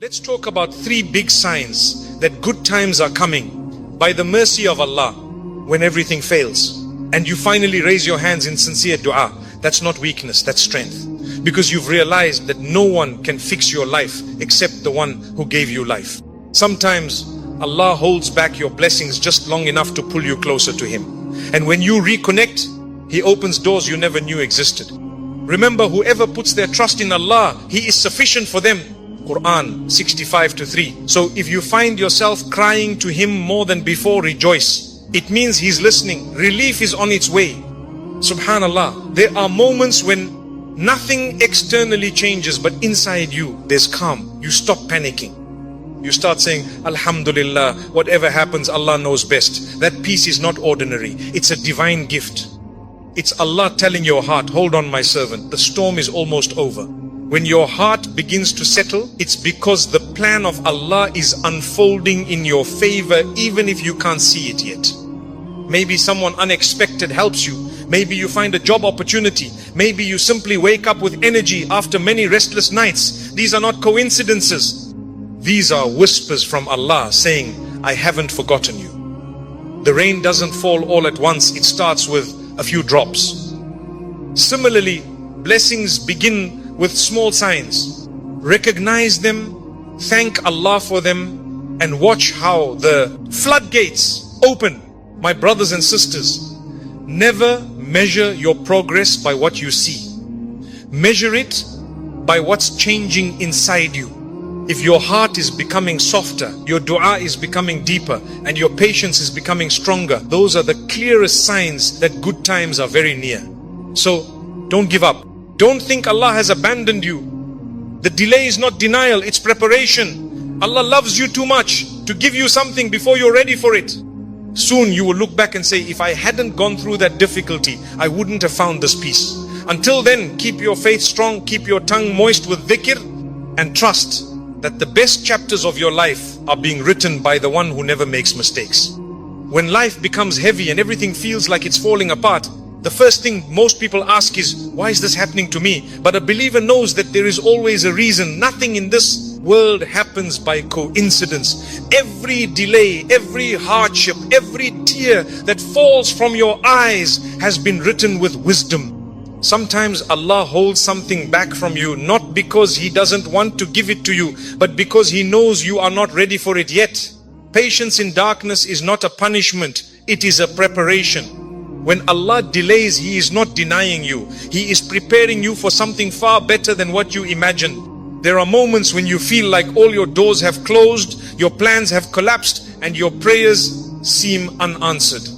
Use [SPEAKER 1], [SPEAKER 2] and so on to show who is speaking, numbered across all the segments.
[SPEAKER 1] Let's talk about 3 big signs that good times are coming by the mercy of Allah when everything fails. And you finally raise your hands in sincere dua. That's not weakness, that's strength. Because you've realized that no one can fix your life except the one who gave you life. Sometimes Allah holds back your blessings just long enough to pull you closer to Him. And when you reconnect, He opens doors you never knew existed. Remember, whoever puts their trust in Allah, He is sufficient for them. Quran 65:3. So if you find yourself crying to Him more than before, rejoice. It means He's listening. Relief is on its way. Subhanallah, there are moments when nothing externally changes, but inside you there's calm. You stop panicking. You start saying, Alhamdulillah, whatever happens, Allah knows best. That peace is not ordinary. It's a divine gift. It's Allah telling your heart, hold on my servant, the storm is almost over. When your heart begins to settle, it's because the plan of Allah is unfolding in your favor, even if you can't see it yet. Maybe someone unexpected helps you. Maybe you find a job opportunity. Maybe you simply wake up with energy after many restless nights. These are not coincidences. These are whispers from Allah saying, I haven't forgotten you. The rain doesn't fall all at once. It starts with a few drops. Similarly, blessings begin with small signs. Recognize them, thank Allah for them, and watch how the floodgates open. My brothers and sisters, never measure your progress by what you see. Measure it by what's changing inside you. If your heart is becoming softer, your dua is becoming deeper, and your patience is becoming stronger, those are the clearest signs that good times are very near. So don't give up. Don't think Allah has abandoned you. The delay is not denial, it's preparation. Allah loves you too much to give you something before you're ready for it. Soon you will look back and say, if I hadn't gone through that difficulty, I wouldn't have found this peace. Until then, keep your faith strong, keep your tongue moist with dhikr, and trust that the best chapters of your life are being written by the one who never makes mistakes. When life becomes heavy and everything feels like it's falling apart, the first thing most people ask is, why is this happening to me? But a believer knows that there is always a reason. Nothing in this world happens by coincidence. Every delay, every hardship, every tear that falls from your eyes has been written with wisdom. Sometimes Allah holds something back from you, not because He doesn't want to give it to you, but because He knows you are not ready for it yet. Patience in darkness is not a punishment, it is a preparation. When Allah delays, He is not denying you. He is preparing you for something far better than what you imagined. There are moments when you feel like all your doors have closed, your plans have collapsed, and your prayers seem unanswered.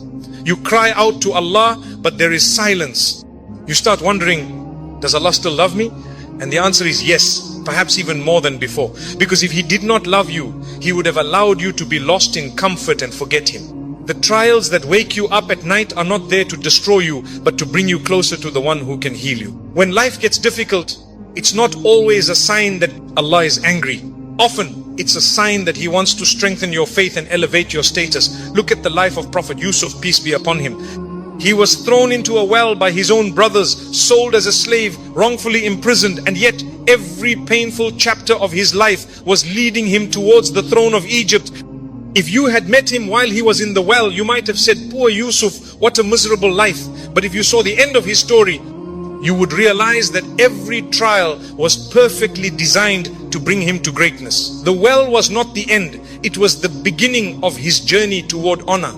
[SPEAKER 1] You cry out to Allah, but there is silence. You start wondering, does Allah still love me? And the answer is yes, perhaps even more than before. Because if He did not love you, He would have allowed you to be lost in comfort and forget Him. The trials that wake you up at night are not there to destroy you, but to bring you closer to the one who can heal you. When life gets difficult, it's not always a sign that Allah is angry. Often, it's a sign that He wants to strengthen your faith and elevate your status. Look at the life of Prophet Yusuf, peace be upon him. He was thrown into a well by his own brothers, sold as a slave, wrongfully imprisoned, and yet every painful chapter of his life was leading him towards the throne of Egypt. If you had met him while he was in the well, you might have said, poor Yusuf, what a miserable life. But if you saw the end of his story, you would realize that every trial was perfectly designed to bring him to greatness. The well was not the end, it was the beginning of his journey toward honor.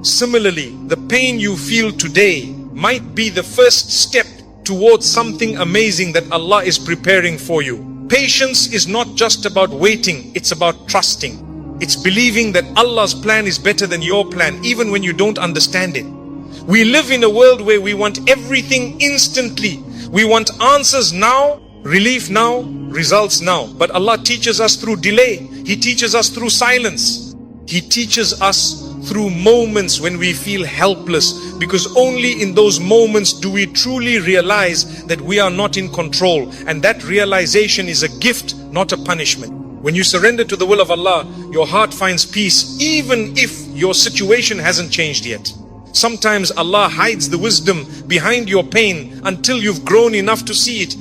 [SPEAKER 1] Similarly, the pain you feel today might be the first step towards something amazing that Allah is preparing for you. Patience is not just about waiting, it's about trusting. It's believing that Allah's plan is better than your plan, even when you don't understand it. We live in a world where we want everything instantly. We want answers now, relief now, results now. But Allah teaches us through delay. He teaches us through silence. He teaches us through moments when we feel helpless, because only in those moments do we truly realize that we are not in control. And that realization is a gift, not a punishment. When you surrender to the will of Allah, your heart finds peace, even if your situation hasn't changed yet. Sometimes Allah hides the wisdom behind your pain until you've grown enough to see it.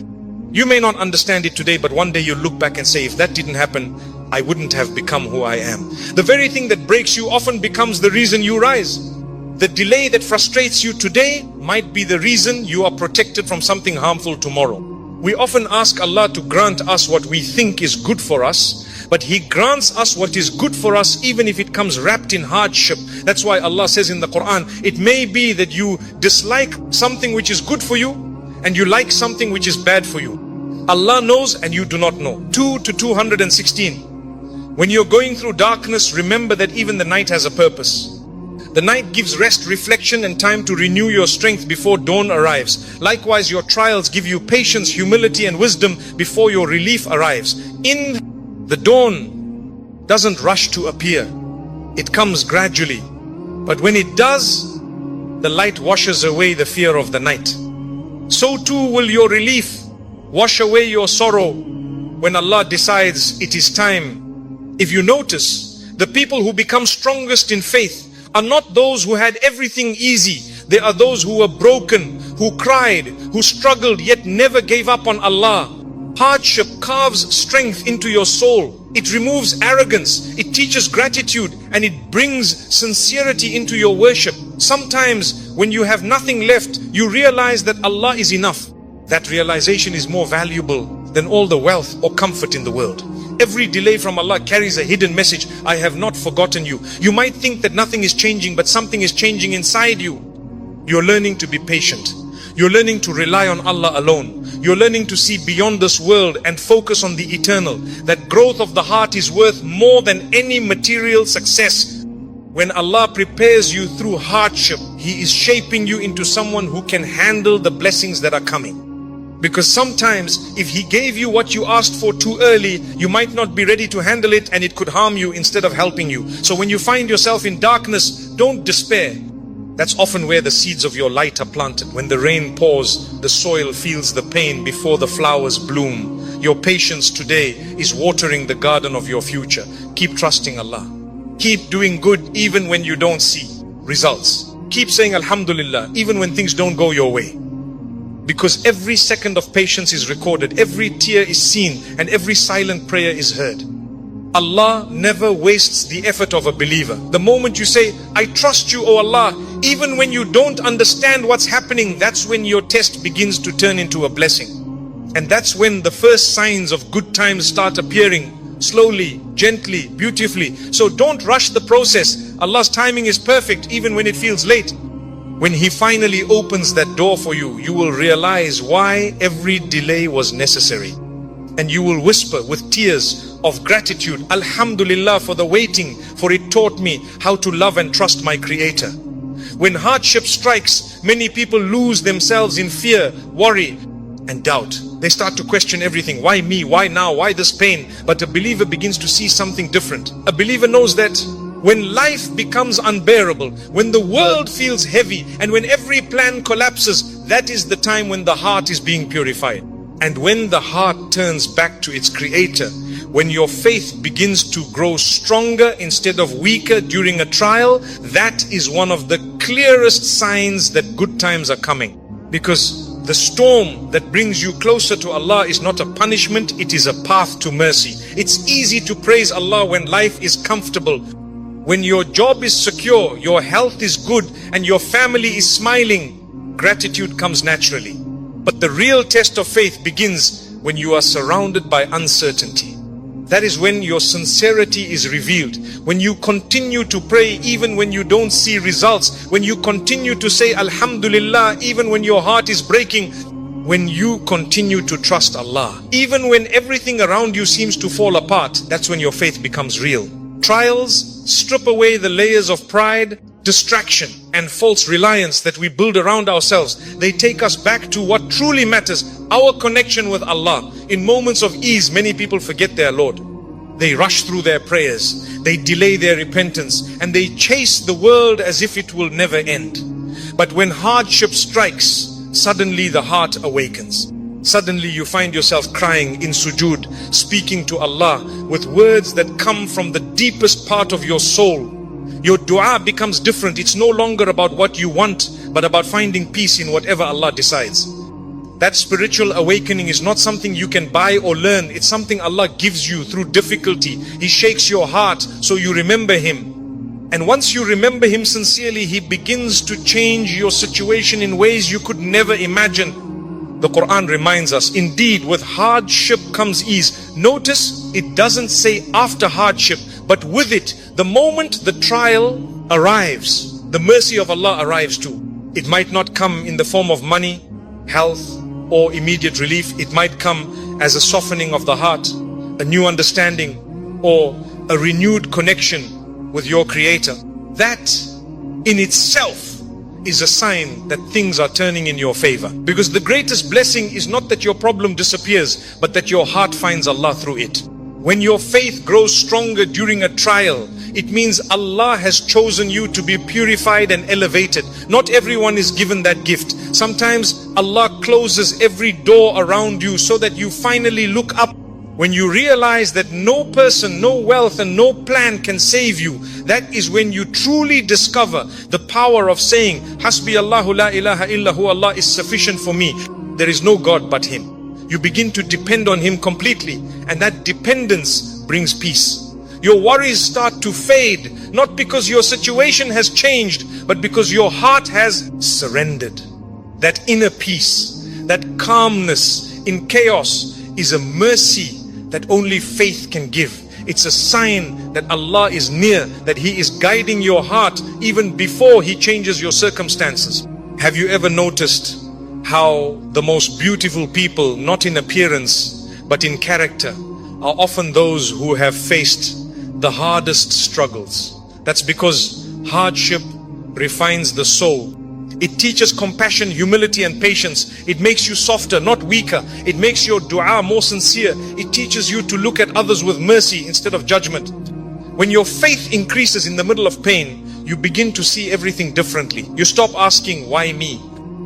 [SPEAKER 1] You may not understand it today, but one day you'll look back and say, if that didn't happen, I wouldn't have become who I am. The very thing that breaks you often becomes the reason you rise. The delay that frustrates you today might be the reason you are protected from something harmful tomorrow. We often ask Allah to grant us what we think is good for us, but He grants us what is good for us even if it comes wrapped in hardship. That's why Allah says in the Quran, it may be that you dislike something which is good for you and you like something which is bad for you. Allah knows and you do not know. 2 to 216. When you're going through darkness, remember that even the night has a purpose. The night gives rest, reflection and time to renew your strength before dawn arrives. Likewise, your trials give you patience, humility and wisdom before your relief arrives. The dawn doesn't rush to appear. It comes gradually. But when it does, the light washes away the fear of the night. So too will your relief wash away your sorrow when Allah decides it is time. If you notice, the people who become strongest in faith are not those who had everything easy. They are those who were broken, who cried, who struggled yet never gave up on Allah. Hardship carves strength into your soul. It removes arrogance. It teaches gratitude and it brings sincerity into your worship. Sometimes when you have nothing left, you realize that Allah is enough. That realization is more valuable than all the wealth or comfort in the world. Every delay from Allah carries a hidden message. I have not forgotten you. You might think that nothing is changing, but something is changing inside you. You're learning to be patient. You're learning to rely on Allah alone. You're learning to see beyond this world and focus on the eternal. That growth of the heart is worth more than any material success. When Allah prepares you through hardship, He is shaping you into someone who can handle the blessings that are coming. Because sometimes if He gave you what you asked for too early, you might not be ready to handle it and it could harm you instead of helping you. So when you find yourself in darkness, don't despair. That's often where the seeds of your light are planted. When the rain pours, the soil feels the pain before the flowers bloom. Your patience today is watering the garden of your future. Keep trusting Allah. Keep doing good even when you don't see results. Keep saying Alhamdulillah even when things don't go your way. Because every second of patience is recorded, every tear is seen, and every silent prayer is heard. Allah never wastes the effort of a believer. The moment you say, I trust you, O Allah, even when you don't understand what's happening, that's when your test begins to turn into a blessing. And that's when the first signs of good times start appearing, slowly, gently, beautifully. So don't rush the process. Allah's timing is perfect even when it feels late. When He finally opens that door for you, you will realize why every delay was necessary. And you will whisper with tears of gratitude, Alhamdulillah for the waiting, for it taught me how to love and trust my Creator. When hardship strikes, many people lose themselves in fear, worry, and doubt. They start to question everything. Why me? Why now? Why this pain? But a believer begins to see something different. A believer knows that when life becomes unbearable, when the world feels heavy, and when every plan collapses, that is the time when the heart is being purified. And when the heart turns back to its Creator, when your faith begins to grow stronger instead of weaker during a trial, that is one of the clearest signs that good times are coming. Because the storm that brings you closer to Allah is not a punishment, it is a path to mercy. It's easy to praise Allah when life is comfortable. When your job is secure, your health is good, and your family is smiling, gratitude comes naturally. But the real test of faith begins when you are surrounded by uncertainty. That is when your sincerity is revealed. When you continue to pray even when you don't see results. When you continue to say Alhamdulillah even when your heart is breaking. When you continue to trust Allah. Even when everything around you seems to fall apart, that's when your faith becomes real. Trials strip away the layers of pride, distraction and false reliance that we build around ourselves. They take us back to what truly matters, our connection with Allah. In moments of ease, many people forget their Lord. They rush through their prayers, they delay their repentance, and they chase the world as if it will never end. But when hardship strikes, suddenly the heart awakens. Suddenly you find yourself crying in sujood, speaking to Allah with words that come from the deepest part of your soul. Your dua becomes different. It's no longer about what you want, but about finding peace in whatever Allah decides. That spiritual awakening is not something you can buy or learn. It's something Allah gives you through difficulty. He shakes your heart so you remember Him. And once you remember Him sincerely, He begins to change your situation in ways you could never imagine. The Quran reminds us, indeed, with hardship comes ease. Notice, it doesn't say after hardship, but with it, the moment the trial arrives, the mercy of Allah arrives too. It might not come in the form of money, health, or immediate relief. It might come as a softening of the heart, a new understanding, or a renewed connection with your Creator. That in itself is a sign that things are turning in your favor. Because the greatest blessing is not that your problem disappears, but that your heart finds Allah through it. When your faith grows stronger during a trial, it means Allah has chosen you to be purified and elevated. Not everyone is given that gift. Sometimes Allah closes every door around you so that you finally look up. When you realize that no person, no wealth and no plan can save you, that is when you truly discover the power of saying, Hasbi Allahu la ilaha illahu, Allah is sufficient for me. There is no God but Him. You begin to depend on Him completely, and that dependence brings peace. Your worries start to fade, not because your situation has changed, but because your heart has surrendered. That inner peace, that calmness in chaos is a mercy that only faith can give. It's a sign that Allah is near, that He is guiding your heart even before He changes your circumstances. Have you ever noticed how the most beautiful people, not in appearance, but in character, are often those who have faced the hardest struggles? That's because hardship refines the soul. It teaches compassion, humility and patience. It makes you softer, not weaker. It makes your dua more sincere. It teaches you to look at others with mercy instead of judgment. When your faith increases in the middle of pain, you begin to see everything differently. You stop asking, why me?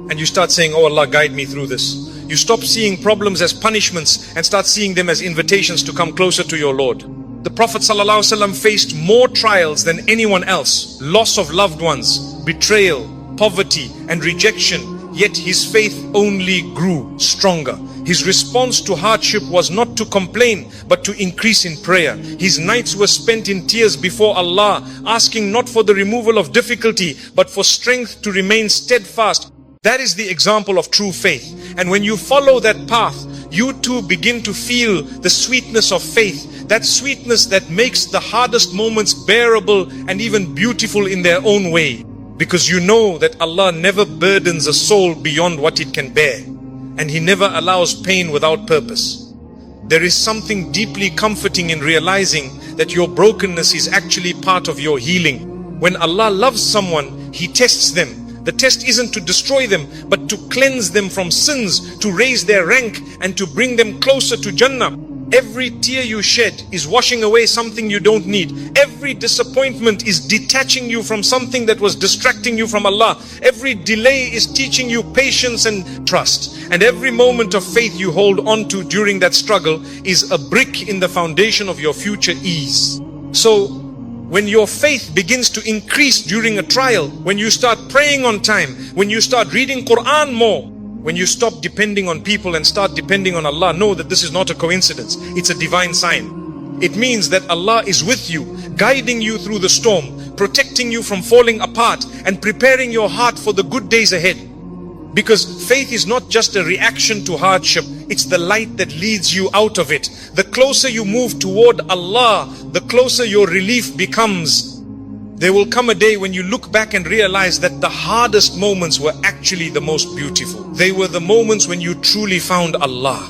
[SPEAKER 1] And you start saying, oh Allah, guide me through this. You stop seeing problems as punishments and start seeing them as invitations to come closer to your Lord. The Prophet ﷺ faced more trials than anyone else. Loss of loved ones, betrayal, poverty and rejection. Yet his faith only grew stronger. His response to hardship was not to complain, but to increase in prayer. His nights were spent in tears before Allah, asking not for the removal of difficulty, but for strength to remain steadfast. That is the example of true faith. And when you follow that path, you too begin to feel the sweetness of faith. That sweetness that makes the hardest moments bearable and even beautiful in their own way. Because you know that Allah never burdens a soul beyond what it can bear. And He never allows pain without purpose. There is something deeply comforting in realizing that your brokenness is actually part of your healing. When Allah loves someone, He tests them. The test isn't to destroy them, but to cleanse them from sins, to raise their rank and to bring them closer to Jannah. Every tear you shed is washing away something you don't need. Every disappointment is detaching you from something that was distracting you from Allah. Every delay is teaching you patience and trust. And every moment of faith you hold on to during that struggle is a brick in the foundation of your future ease. So, when your faith begins to increase during a trial, when you start praying on time, when you start reading Quran more, when you stop depending on people and start depending on Allah, know that this is not a coincidence. It's a divine sign. It means that Allah is with you, guiding you through the storm, protecting you from falling apart, and preparing your heart for the good days ahead. Because faith is not just a reaction to hardship, it's the light that leads you out of it. The closer you move toward Allah, the closer your relief becomes. There will come a day when you look back and realize that the hardest moments were actually the most beautiful. They were the moments when you truly found Allah.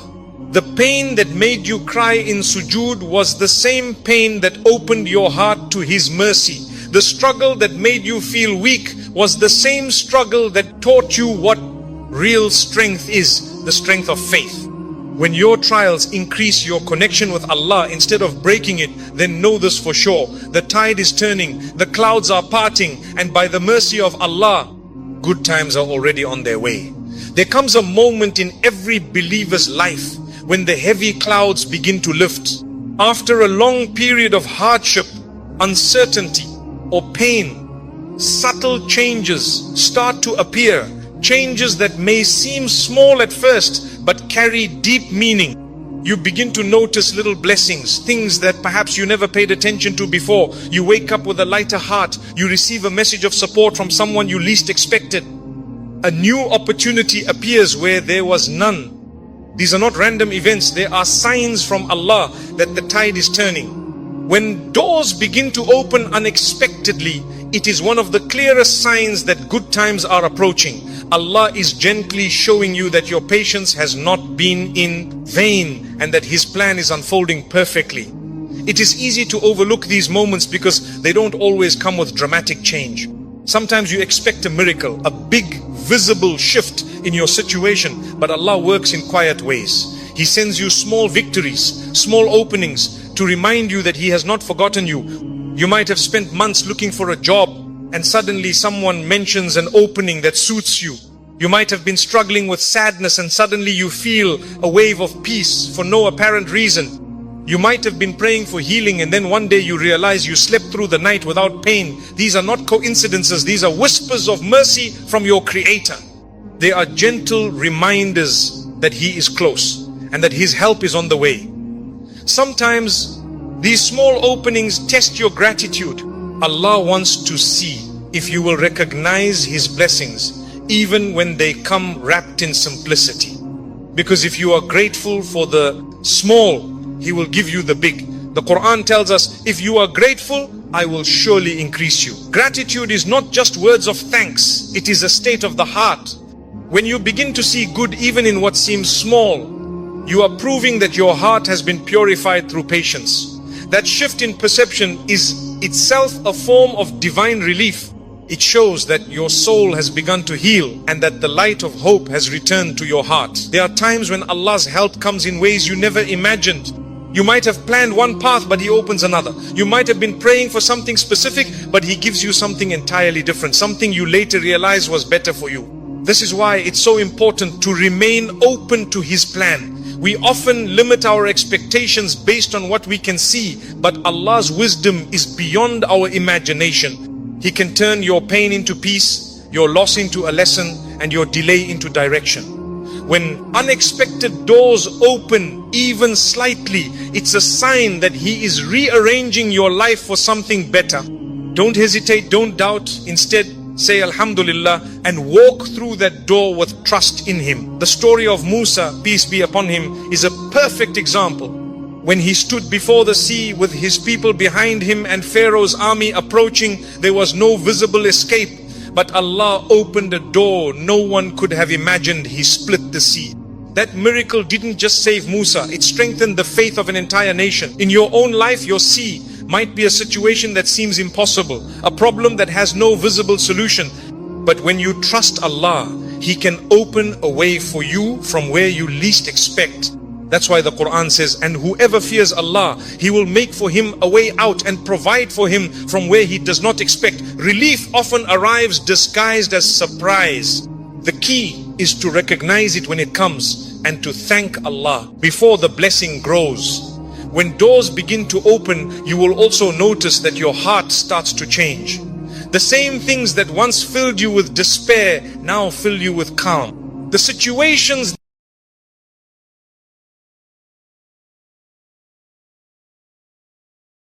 [SPEAKER 1] The pain that made you cry in sujood was the same pain that opened your heart to His mercy. The struggle that made you feel weak was the same struggle that taught you what real strength is, the strength of faith. When your trials increase your connection with Allah instead of breaking it, then know this for sure. The tide is turning, the clouds are parting, and by the mercy of Allah, good times are already on their way. There comes a moment in every believer's life when the heavy clouds begin to lift. After a long period of hardship, uncertainty, or pain, subtle changes start to appear. Changes that may seem small at first, but carry deep meaning. You begin to notice little blessings, things that perhaps you never paid attention to before. You wake up with a lighter heart. You receive a message of support from someone you least expected. A new opportunity appears where there was none. These are not random events. They are signs from Allah that the tide is turning. When doors begin to open unexpectedly, it is one of the clearest signs that good times are approaching. Allah is gently showing you that your patience has not been in vain and that His plan is unfolding perfectly. It is easy to overlook these moments because they don't always come with dramatic change. Sometimes you expect a miracle, a big visible shift in your situation, but Allah works in quiet ways. He sends you small victories, small openings to remind you that He has not forgotten you. You might have spent months looking for a job and suddenly someone mentions an opening that suits you. You might have been struggling with sadness and suddenly you feel a wave of peace for no apparent reason. You might have been praying for healing and then one day you realize you slept through the night without pain. These are not coincidences. These are whispers of mercy from your Creator. They are gentle reminders that He is close and that His help is on the way. Sometimes these small openings test your gratitude. Allah wants to see if you will recognize His blessings even when they come wrapped in simplicity. Because if you are grateful for the small, He will give you the big. The Quran tells us, if you are grateful, I will surely increase you. Gratitude is not just words of thanks. It is a state of the heart. When you begin to see good even in what seems small, you are proving that your heart has been purified through patience. That shift in perception is itself a form of divine relief. It shows that your soul has begun to heal and that the light of hope has returned to your heart. There are times when Allah's help comes in ways you never imagined. You might have planned one path, but He opens another. You might have been praying for something specific, but He gives you something entirely different, something you later realize was better for you. This is why it's so important to remain open to His plan. We often limit our expectations based on what we can see, but Allah's wisdom is beyond our imagination. He can turn your pain into peace, your loss into a lesson, and your delay into direction. When unexpected doors open even slightly, it's a sign that He is rearranging your life for something better. Don't hesitate, don't doubt. Instead, say Alhamdulillah and walk through that door with trust in Him. The story of Musa, peace be upon him, is a perfect example. When he stood before the sea with his people behind him and Pharaoh's army approaching, there was no visible escape. But Allah opened a door no one could have imagined. He split the sea. That miracle didn't just save Musa, it strengthened the faith of an entire nation. In your own life, your sea might be a situation that seems impossible, a problem that has no visible solution. But when you trust Allah, He can open a way for you from where you least expect. That's why the Quran says, and whoever fears Allah, He will make for him a way out and provide for him from where he does not expect. Relief often arrives disguised as surprise. The key is to recognize it when it comes and to thank Allah before the blessing grows. When doors begin to open, you will also notice that your heart starts to change. The same things that once filled you with despair now fill you with calm. The situations